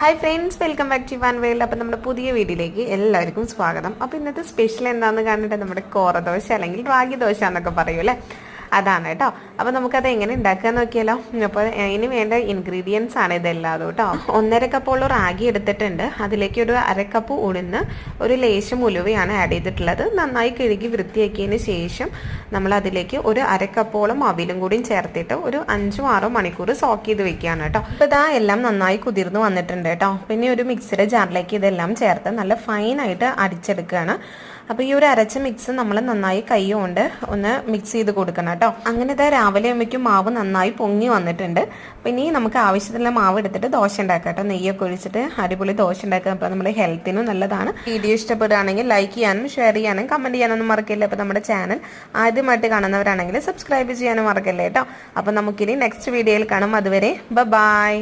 Hi friends, welcome back to one world. അപ്പം നമ്മുടെ പുതിയ വീഡിയോയിലേക്ക് എല്ലാവർക്കും സ്വാഗതം. അപ്പോൾ ഇന്നത്തെ സ്പെഷ്യൽ എന്താണെന്ന് കണ്ടിട്ട് നമ്മുടെ കോറദോശ അല്ലെങ്കിൽ റാഗി ദോശ എന്നൊക്കെ പറയൂലേ, അതാണ് കേട്ടോ. അപ്പോൾ നമുക്കത് എങ്ങനെ ഉണ്ടാക്കുക നോക്കിയാലോ. അപ്പോൾ അതിന് വേണ്ട ഇൻഗ്രീഡിയൻസ് ആണ് ഇതെല്ലാം കേട്ടോ. 1.5 കപ്പോളം റാഗി എടുത്തിട്ടുണ്ട്. അതിലേക്ക് ഒരു 1/2 കപ്പ് ഉഴുന്ന്, ഒരു ലേശം ഉലുവയാണ് ആഡ് ചെയ്തിട്ടുള്ളത്. നന്നായി കഴുകി വൃത്തിയാക്കിയതിന് ശേഷം നമ്മൾ അതിലേക്ക് ഒരു 1/2 കപ്പോളം അവിലും കൂടിയും ചേർത്തിട്ട് ഒരു 5-6 മണിക്കൂർ സോക്ക് ചെയ്ത് വെക്കുകയാണ് കേട്ടോ. അപ്പോൾ ഇതാ എല്ലാം നന്നായി കുതിർന്ന് വന്നിട്ടുണ്ട് കേട്ടോ. പിന്നെ ഒരു മിക്സിയുടെ ജാറിലേക്ക് ഇതെല്ലാം ചേർത്ത് നല്ല ഫൈനായിട്ട് അടിച്ചെടുക്കുകയാണ്. അപ്പോൾ ഈ ഒരു അരച്ച മിക്സ് നമ്മൾ നന്നായി കൈ കൊണ്ട് ഒന്ന് മിക്സ് ചെയ്ത് കൊടുക്കണം കേട്ടോ. അങ്ങനെ ഇതാ രാവിലെ ആകുമ്പോഴേക്കും മാവ് നന്നായി പൊങ്ങി വന്നിട്ടുണ്ട്. അപ്പോൾ ഇനി നമുക്ക് ആവശ്യത്തിനുള്ള മാവ് എടുത്തിട്ട് ദോശ ഉണ്ടാക്കാം കേട്ടോ. നെയ്യൊക്കെ ഒഴിച്ചിട്ട് അടിപൊളി ദോശ ഉണ്ടാക്കുക. അപ്പോൾ നമ്മുടെ ഹെൽത്തിനും നല്ലതാണ്. വീഡിയോ ഇഷ്ടപ്പെടുകയാണെങ്കിൽ ലൈക്ക് ചെയ്യാനും ഷെയർ ചെയ്യാനും കമൻറ്റ് ചെയ്യാനൊന്നും മറക്കില്ല. അപ്പോൾ നമ്മുടെ ചാനൽ ആദ്യമായിട്ട് കാണുന്നവരാണെങ്കിൽ സബ്സ്ക്രൈബ് ചെയ്യാനും മറക്കല്ലേ കേട്ടോ. അപ്പോൾ നമുക്കിനി നെക്സ്റ്റ് വീഡിയോയിൽ കാണാം. അതുവരെ ബൈ.